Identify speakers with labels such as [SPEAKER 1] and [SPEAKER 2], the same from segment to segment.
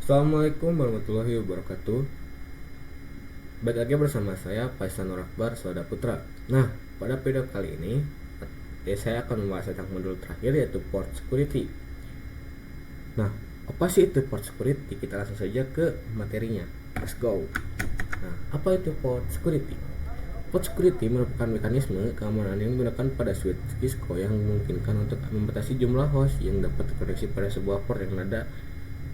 [SPEAKER 1] Assalamualaikum warahmatullahi wabarakatuh. Baik lagi bersama saya Faisal Nur Akbar Soda Putra. Nah, pada video kali ini saya akan membahas tentang modul terakhir yaitu port security. Nah, apa sih itu port security? Kita langsung saja ke materinya. Let's go. Nah, apa itu port security? Port security merupakan mekanisme keamanan yang digunakan pada switch Cisco yang memungkinkan untuk membatasi jumlah host yang dapat terkoneksi pada sebuah port yang ada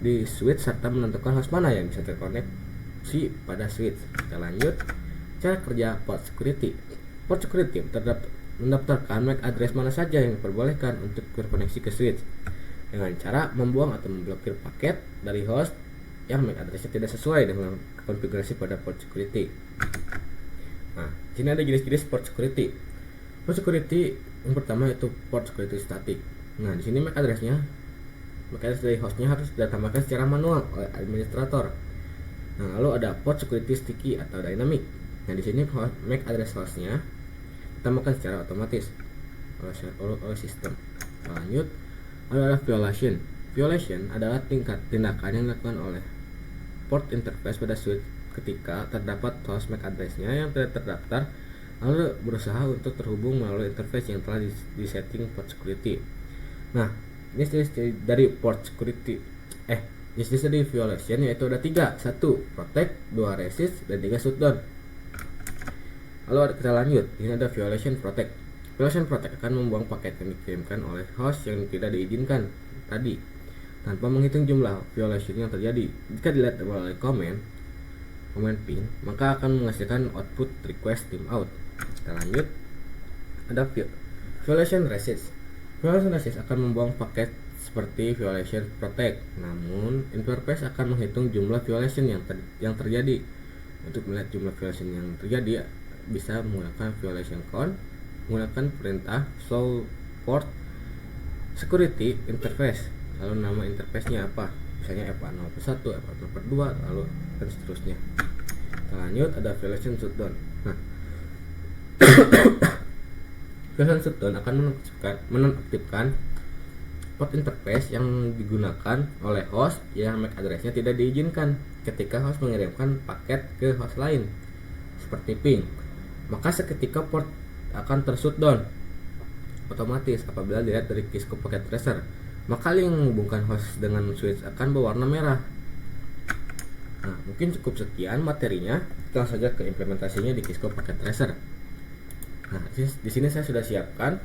[SPEAKER 1] di switch serta menentukan host mana yang bisa terkoneksi pada switch. Kita lanjut. Cara kerja port security. Port security mendaftarkan MAC address mana saja yang diperbolehkan untuk terkoneksi ke switch dengan cara membuang atau memblokir paket dari host yang MAC addressnya tidak sesuai dengan konfigurasi pada port security. Nah, sini ada jenis-jenis port security. Port security yang pertama itu port security static. Nah, di sini MAC addressnya dari hostnya harus ditambahkan secara manual oleh administrator. Nah, lalu ada port security sticky atau dynamic. Nah, di sini MAC address hostnya ditambahkan secara otomatis oleh sistem. Lanjut, ada violation. Violation adalah tindakan yang dilakukan oleh port interface pada switch ketika terdapat host MAC addressnya yang tidak terdaftar lalu berusaha untuk terhubung melalui interface yang telah disetting port security. Nah, jenis dari port security jenis dari violation yaitu ada 3. 1. Protect, 2. Resist, dan 3. Shutdown. Lalu kita lanjut. Ini ada violation protect. Violation protect akan membuang paket yang dikirimkan oleh host yang tidak diizinkan tadi tanpa menghitung jumlah violation yang terjadi. Jika dilihat melalui command pin, maka akan menghasilkan output request timeout. Kita lanjut. Ada violation resist. Violation resist akan membuang paket seperti violation protect, namun interface akan menghitung jumlah violation yang terjadi. Untuk melihat jumlah violation yang terjadi bisa menggunakan violation count, menggunakan perintah show port security interface. Lalu nama interface-nya apa? Misalnya FA0/1, FA0/2, lalu dan seterusnya. Kita lanjut, ada violation shutdown. Nah, violation shutdown akan menonaktifkan port interface yang digunakan oleh host yang MAC addressnya tidak diizinkan ketika host mengirimkan paket ke host lain seperti ping. Maka seketika port akan tershutdown otomatis apabila dilihat dari Cisco Packet Tracer. Maka link yang menghubungkan host dengan switch akan berwarna merah. Nah, mungkin cukup sekian materinya. Kita langsung saja ke implementasinya di Cisco Packet Tracer. Nah, di sini saya sudah siapkan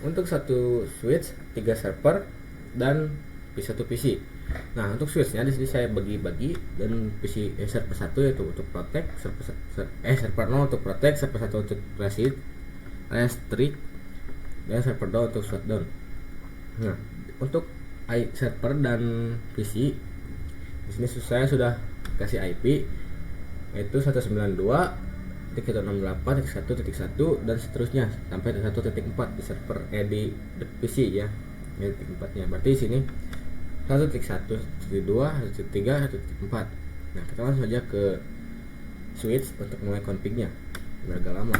[SPEAKER 1] untuk satu switch, 3 server dan satu PC. Nah, untuk switchnya di sini saya bagi-bagi dan PC server 1 yaitu untuk protect, server 0 untuk protect, server 1 untuk restrict, dan server 2 untuk shutdown. Nah, untuk server dan PC di sini saya sudah kasih IP yaitu 192.168.1.1 dan seterusnya sampai 1.4 di server di PC ya. Ini titik 4-nya. Berarti di sini 1.1, 1.2, 1.3, 1.4. Nah, kita langsung saja ke switch untuk mulai config-nya. Biar agak lama.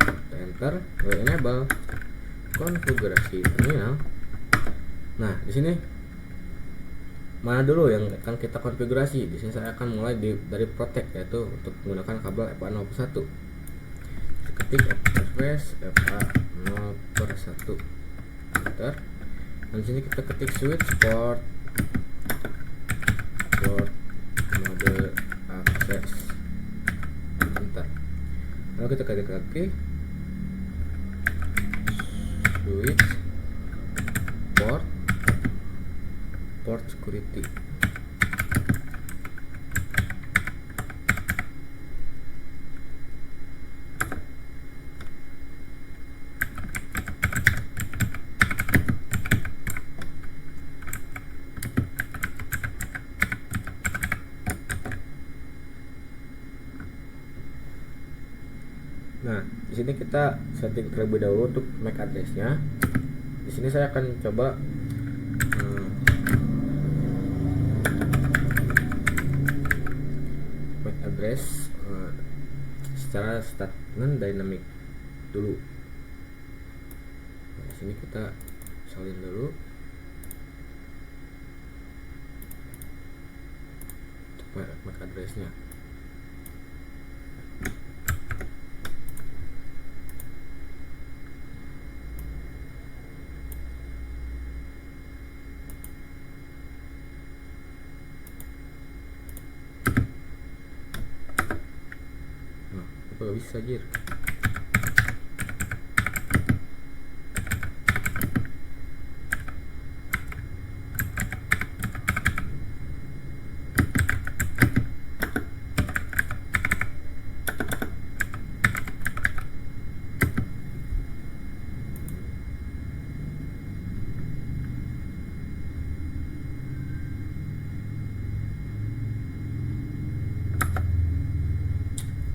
[SPEAKER 1] Kita enter, lalu enable konfigurasi terminal. Nah, di sini mana dulu yang akan kita konfigurasi? Di sini saya akan mulai dari protect yaitu untuk menggunakan kabel FA0/1. Ketik interface FA0/1. Enter. Dan sini kita ketik switch port mode access. Enter. Lalu kita ketik lagi switch port security. Nah, di sini kita setting terlebih dahulu untuk MAC address-nya. Di sini saya akan coba MAC address secara statement dynamic dulu. Nah, di sini kita salin dulu. MAC address-nya. Nah, apa gak bisa jir?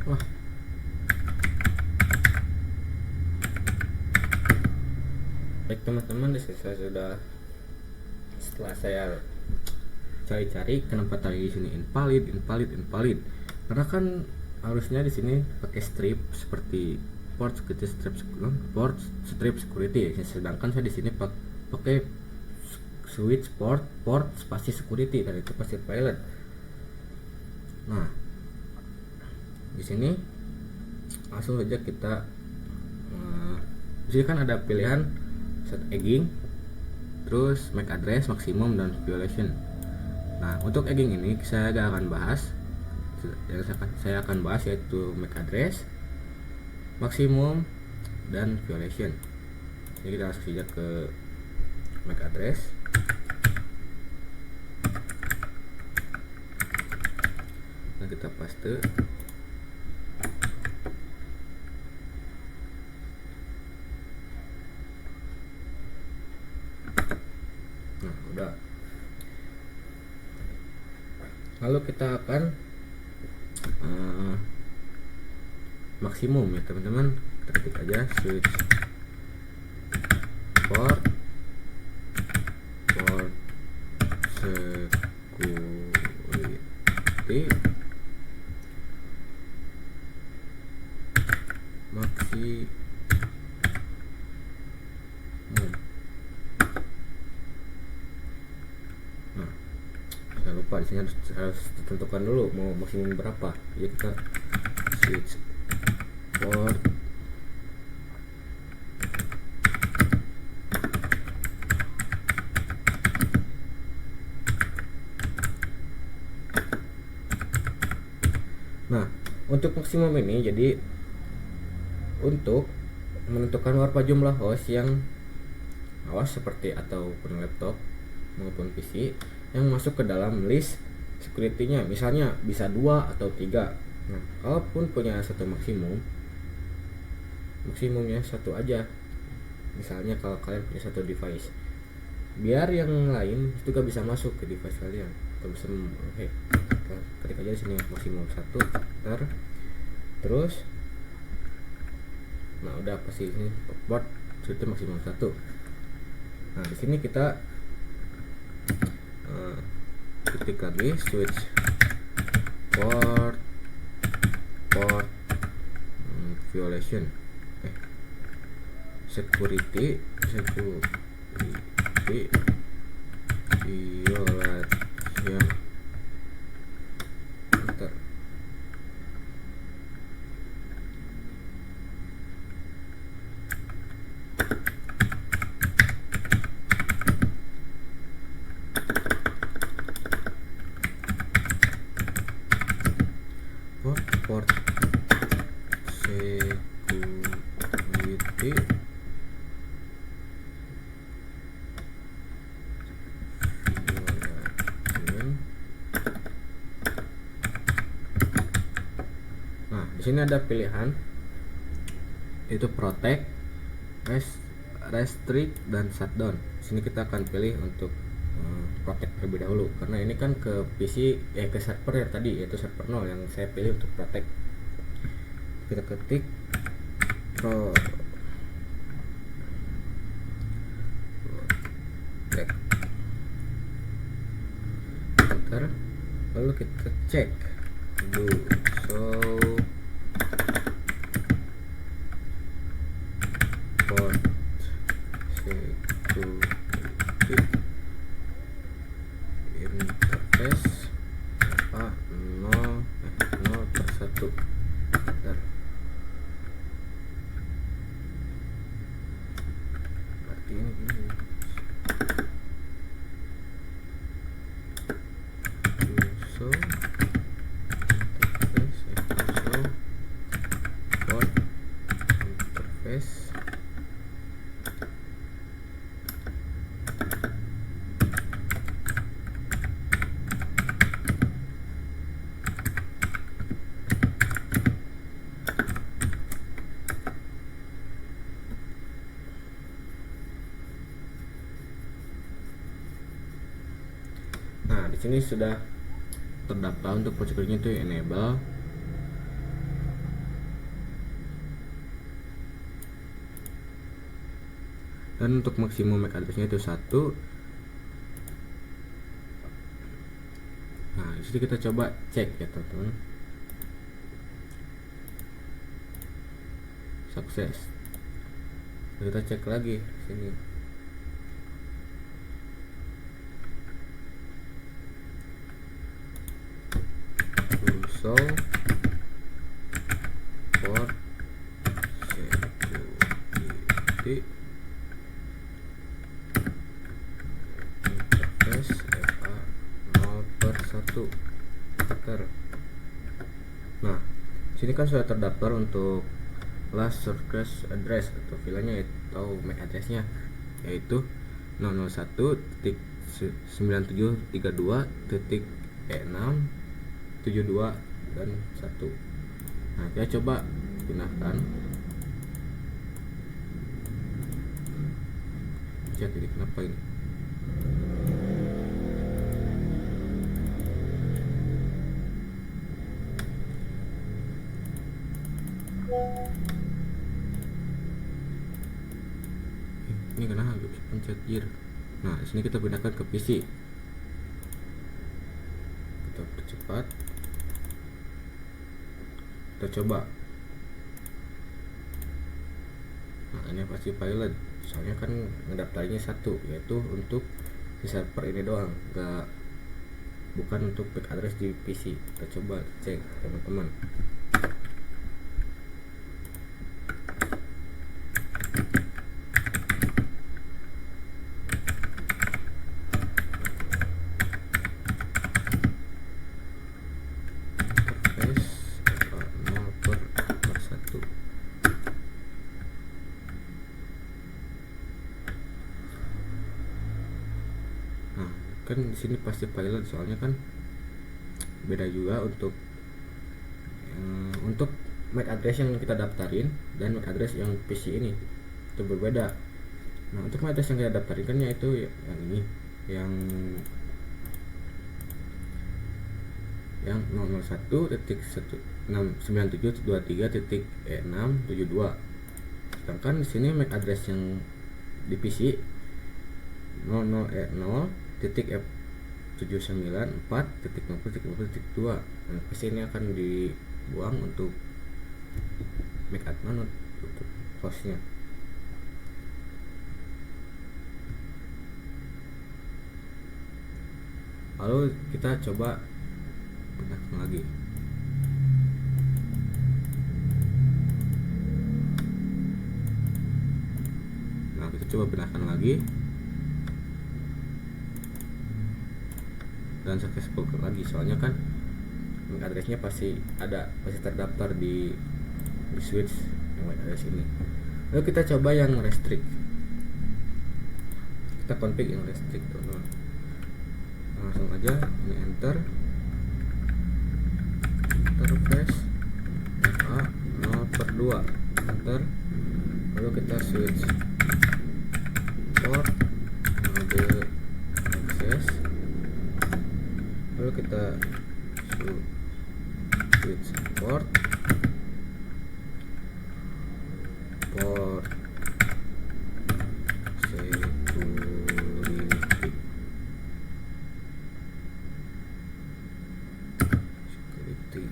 [SPEAKER 1] Wah, baik teman-teman, saya sudah, setelah saya cari-cari kenapa tadi di sini invalid, karena kan harusnya di sini pakai strip seperti port security, sedangkan saya di sini pakai switch port spasi security, dan itu pasti pilot. Nah, di sini langsung saja kita di sini kan ada pilihan set egging, terus MAC address, maksimum, dan violation. Nah, untuk egging ini saya gak akan bahas. Yang saya akan bahas yaitu MAC address, maksimum, dan violation. Jadi kita langsung saja ke MAC address. Nah, kita paste. Nah, udah. Lalu kita akan maksimum ya teman-teman. Kita ketik aja switch port security maksimum. Nah, jangan lupa di sini harus ditentukan dulu mau maksimum berapa. Jadi kita switch port Nah, untuk maksimum ini, jadi untuk menentukan berapa jumlah host yang awas seperti ataupun laptop maupun PC yang masuk ke dalam list security-nya, misalnya bisa 2 atau 3. Nah, kalaupun punya satu maksimumnya satu aja. Misalnya kalau kalian punya satu device, biar yang lain juga bisa masuk ke device kalian. Atau bisa ketik aja di sini maksimum 1 terus. Nah, udah pasti ini port itu maksimum 1. Nah, di sini kita ketik lagi switch port violation security violation. Bentar. Port security Nah, di sini ada pilihan itu protect, restrict, dan shutdown. Di sini kita akan pilih untuk protect terlebih dahulu, karena ini kan ke PC ke server ya tadi, yaitu server 0 yang saya pilih untuk protect. Kita ketik protect, enter, lalu kita cek do show port security interface interface. Nah, di sini sudah terdaftar untuk prosedurnya itu enable. Dan untuk maksimum MAC address-nya itu 1. Nah, di sini kita coba cek ya, teman-teman. Sukses. Kita cek lagi sini. So for security interface FA 0/1 enter. Nah, sini kan sudah terdaftar untuk last service address atau VLAN-nya atau MAC address-nya, yaitu 001.9732.E672 dan 1. Nah, kita coba gunakan chat ini, kenapa ini? Ini kenapa harus pencet gear? Nah, di sini kita gunakan ke PC. Kita percepat. Kita coba. Nah, ini pasti pilot. Soalnya kan ngedaftarnya 1, yaitu untuk si server ini doang, bukan untuk MAC address di PC. Kita coba cek, teman-teman. Kan di sini pasti pilot, soalnya kan beda juga untuk MAC address yang kita daftarin dan MAC address yang PC ini itu berbeda. Nah, untuk MAC address yang kita daftarin kan yaitu yang ini, yang 001.9723.E672. Sedangkan di sini MAC address yang di PC 00.0.F794.50.50.2. Nah, PC ini akan dibuang untuk MAC admin untuk hostnya. Lalu kita coba gunakan lagi. Nah, kita coba gunakan lagi dan successful lagi, soalnya kan MAC address-nya pasti terdaftar di switch yang MAC address ini. Lalu kita coba yang restrict. Kita config yang restrict, teman-teman. Langsung aja ini enter. Interface FA 0/2 enter. Lalu kita switch port mode access. Lalu kita switch port security.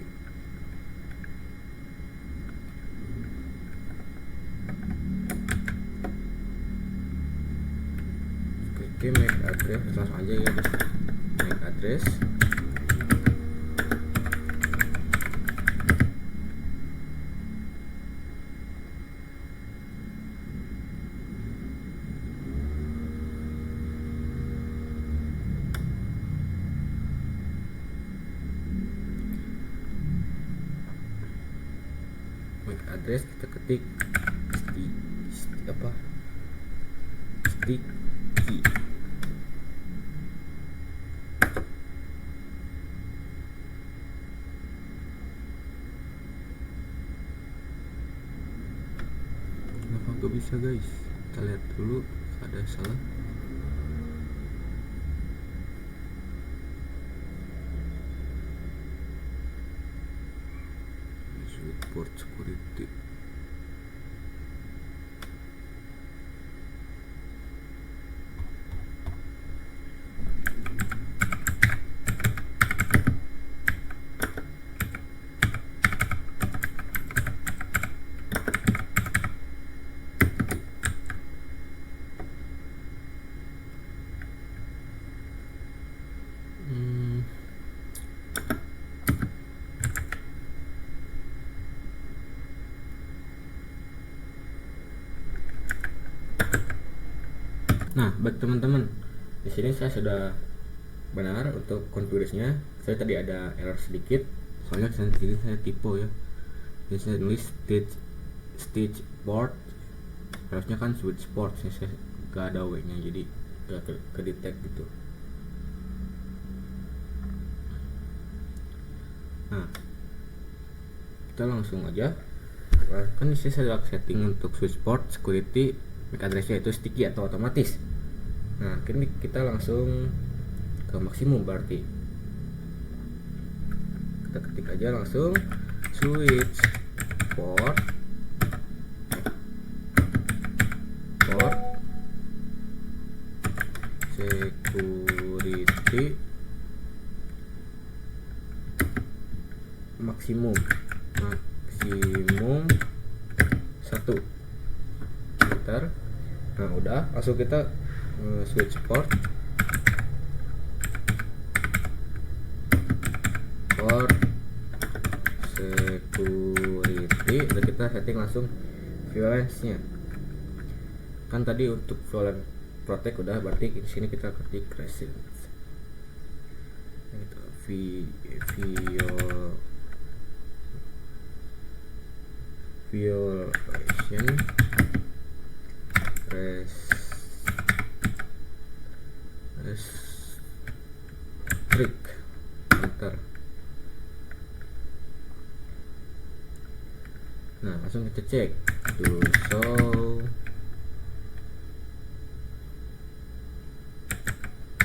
[SPEAKER 1] Oke, MAC address langsung aja ya, MAC address. MAC address kita ketik apa sticky. Kenapa gak bisa guys? Kita lihat dulu ada salah. Port security. Nah, baik teman-teman, di sini saya sudah benar untuk konfigurasinya. Saya tadi ada error sedikit, soalnya sini saya typo ya. Jadi saya nulis stitch port, harusnya kan switch port. Saya gak ada W nya, jadi gak ke detect gitu. Nah, kita langsung aja. Kan di sini saya setting untuk switch port, security, MAC addressnya itu sticky atau otomatis. Nah, kini kita langsung ke maksimum, berarti kita ketik aja langsung switch port security maksimum 1. Enter. Nah, udah, langsung kita switch port security, dan kita setting langsung violence nya. Kan tadi untuk violence protect udah, berarti di sini kita ketik resilience. Violation restrict. Enter. Nah, langsung kita cek to show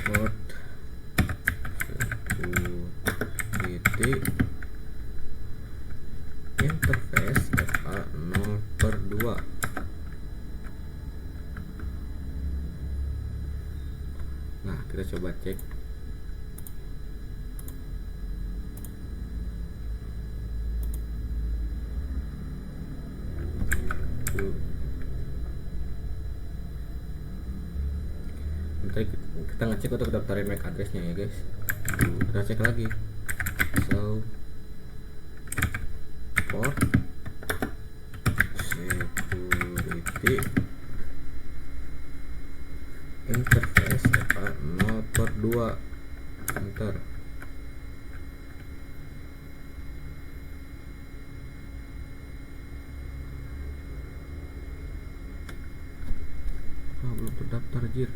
[SPEAKER 1] port security interface FA 0/2. Nah, kita coba cek. Nanti kita ngecek untuk daftarin MAC addressnya ya guys. Kita cek lagi. So port security interface FA 0/2. Enter. Belum terdaftar jir.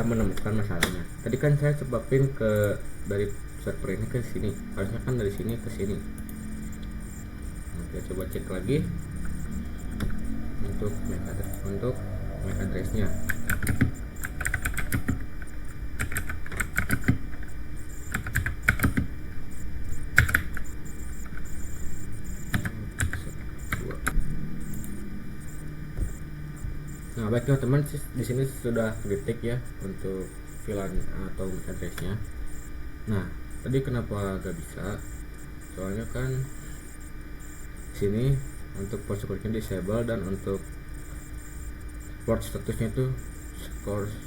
[SPEAKER 1] Menemukan masalahnya. Tadi kan saya sebabin ke dari server ini ke sini, harusnya kan dari sini ke sini. Nah, kita coba cek lagi untuk MAC addressnya. Nah, baik teman-teman, di sini sudah detik ya untuk VLAN atau MAC addressnya. Nah, tadi kenapa gak bisa? Soalnya kan sini untuk port security disable, dan untuk port statusnya tuh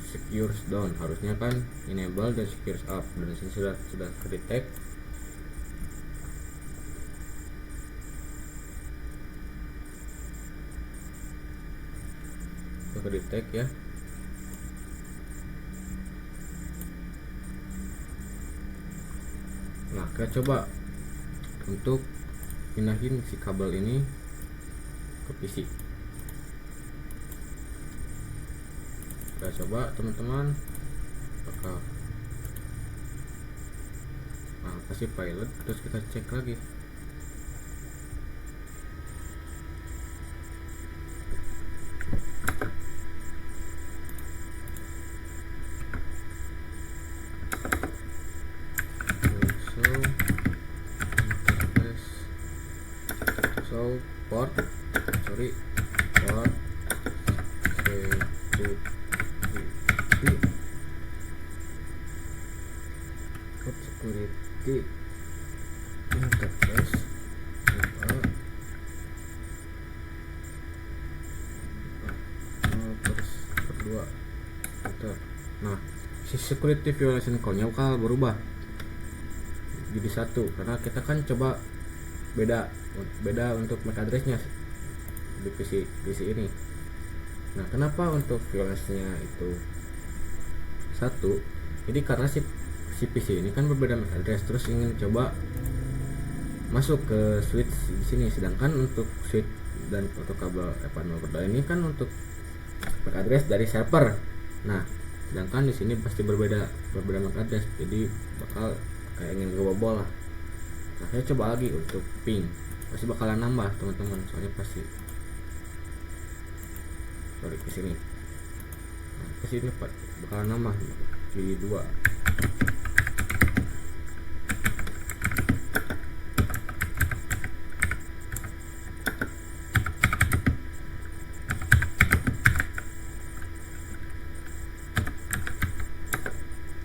[SPEAKER 1] secure down, harusnya kan enable dan secure up, dan sini sudah kedetek. Kedetek ya. Nah, kita coba untuk pindahin si kabel ini ke PC. Kita coba teman-teman, apakah kasih pilot, terus kita cek lagi. Port security interface berdua. Nah, si security violation code-nya bakal berubah jadi 1 karena kita kan coba beda untuk MAC address-nya di PC ini. Nah, kenapa untuk violence-nya itu 1? Jadi karena si PC ini kan berbeda MAC address, terus ingin coba masuk ke switch di sini, sedangkan untuk switch dan untuk kabel F1 ini kan untuk MAC address dari server. Nah, sedangkan di sini pasti berbeda MAC address, jadi bakal kayak ingin ngebobol lah. Nah, saya coba lagi untuk ping, pasti bakalan nambah teman-teman, soalnya pasti ke sini. Nah, ke sini bakalan nambah jadi 2.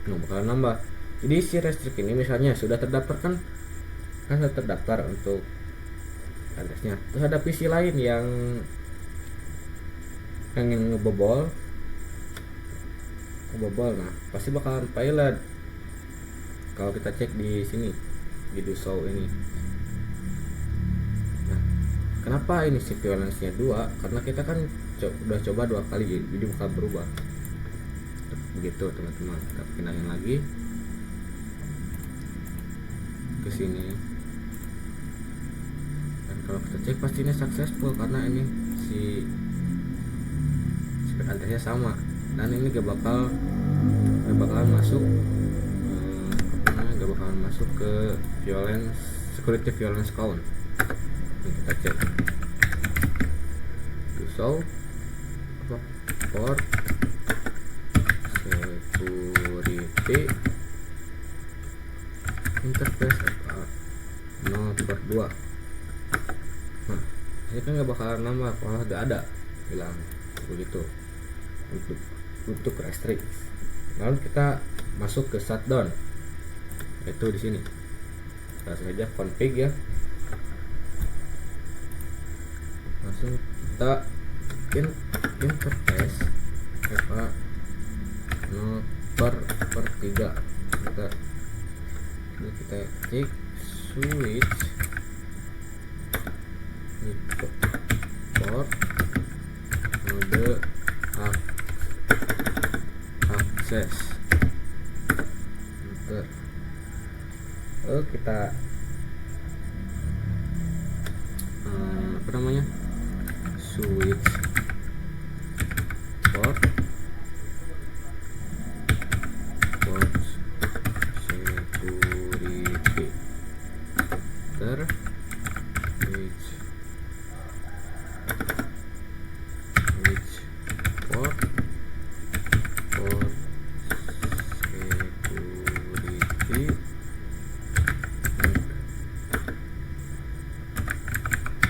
[SPEAKER 1] Nah, bakalan nambah. Jadi si restrict ini misalnya sudah terdaftar kan sudah terdaftar untuk addressnya, terus ada PC lain yang ingin ngebobol, nah pasti bakalan pilot kalau kita cek di sini di do show ini. Nah, kenapa ini si violence nya 2? Karena kita kan udah coba 2 kali, jadi bakal berubah begitu teman-teman. Kita pindahin lagi ke sini, dan kalau kita cek pasti ini successful karena ini si spek addressnya sama, dan ini gak bakalan masuk ke security violence count. Ini kita cek do show port security interface F0/2. Nah, ini kan gak bakalan nambah, malah gak ada, bilang begitu untuk restrict. Lalu kita masuk ke shutdown, itu di sini. Langsung aja config ya. Langsung kita interface F0/3. Kita cek switch port mode access. Lalu kita switch port security switch port security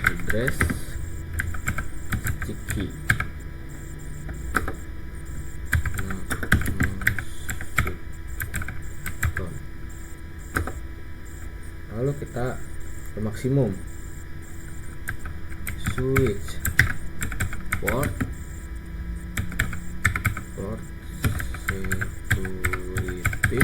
[SPEAKER 1] address ciki. Lalu kita ke maksimum switch port port security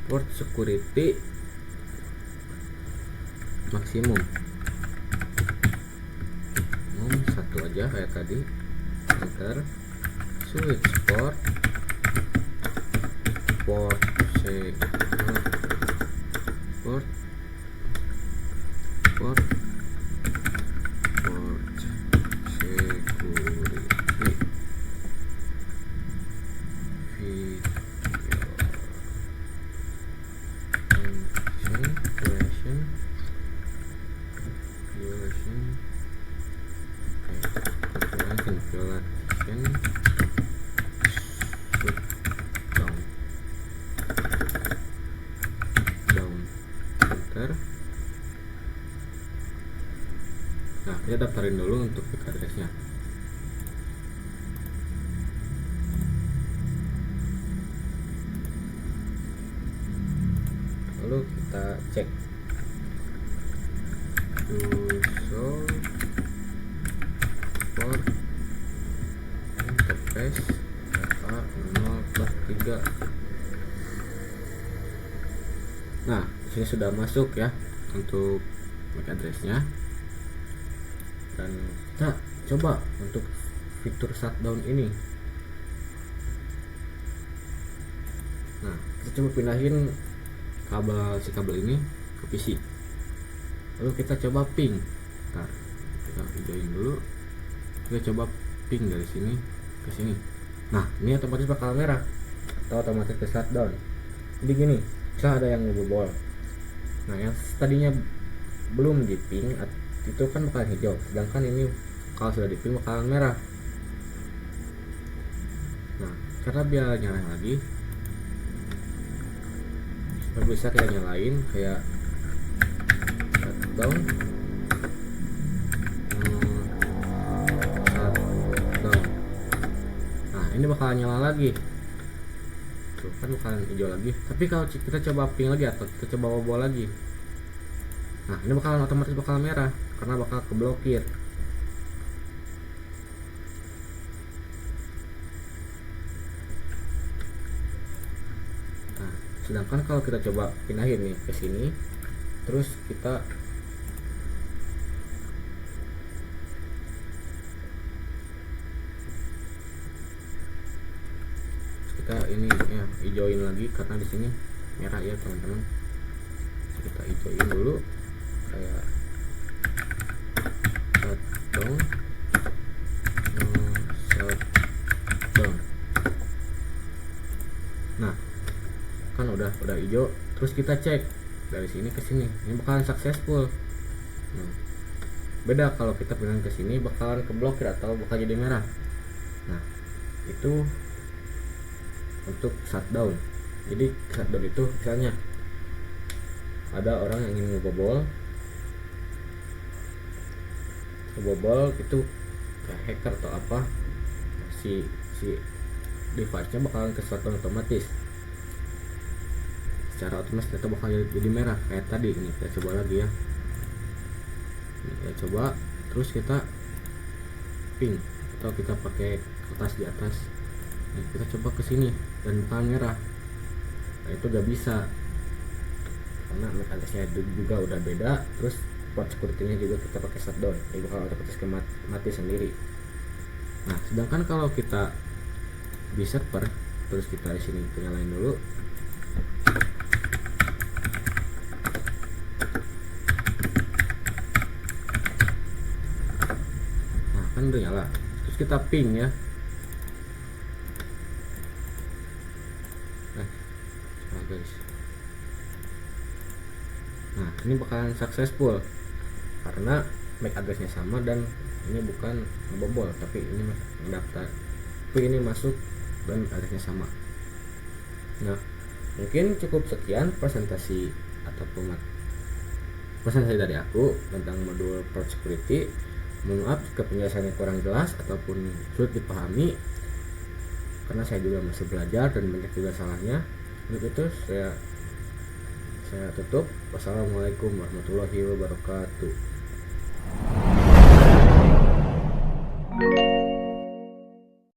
[SPEAKER 1] port security maksimum satu aja kayak tadi, enter. Switch port port port port security enter. Nah, kita daftarin dulu untuk MAC address-nya. Lalu kita cek to show for interface data 0/3. Nah, ini sudah masuk ya untuk MAC address-nya. Dan kita coba untuk fitur shutdown ini. Nah, kita coba pindahin kabel ini ke PC. Lalu kita coba ping. Ntar kita hijauin dulu. Kita coba ping dari sini ke sini. Nah, ini otomatis bakal merah atau otomatis ke shutdown. Jadi gini, bisa ada yang ngebobol. Nah, yang tadinya belum di ping itu kan bakalan hijau, sedangkan ini kalau sudah di ping bakalan merah. Nah, karena biar nyala lagi, bisa kita nyalain kayak shutdown, shutdown. Nah, ini bakalan nyala lagi. Tuh kan bakalan hijau lagi. Tapi kalau kita coba ping lagi atau kita coba bobol lagi, nah ini bakalan otomatis bakal merah karena bakal keblokir. Nah, sedangkan kalau kita coba pindahin nih ke sini, terus kita ini ya hijauin lagi karena di sini merah ya teman-teman. Kita hijauin dulu kayak shutdown, shutdown. Nah, kan udah hijau. Terus kita cek dari sini ke sini, ini bakalan successful. Nah, beda kalau kita pindahin ke sini bakalan keblokir atau bakal jadi merah. Nah, itu untuk shutdown. Jadi shutdown itu misalnya ada orang yang ingin ngebobol itu kayak hacker atau apa, si device-nya bakalan ke shutdown otomatis. Secara otomatis kita bakal jadi merah kayak tadi. Ini kita coba lagi ya. Ini kita coba, terus kita ping atau kita pakai kertas di atas. Nah, kita coba ke sini dan bakalan merah. Nah, itu gak bisa karena mekanisnya juga udah beda. Terus port security-nya juga kita pakai shutdown, jadi bakal otomatis mati sendiri. Nah, sedangkan kalau kita di server, terus kita di sini nyalain dulu. Nah, kan udah nyala. Terus kita ping ya. Guys. Nah, ini bakalan successful karena MAC address-nya sama dan ini bukan ngebobol, tapi ini mendaftar, tapi ini masuk dan address-nya sama. Nah, mungkin cukup sekian presentasi ataupun presentasi dari aku tentang modul port security. Mohon maaf jika penjelasannya kurang jelas ataupun sulit dipahami, karena saya juga masih belajar dan banyak juga salahnya. Untuk itu saya tutup. Wassalamualaikum warahmatullahi wabarakatuh.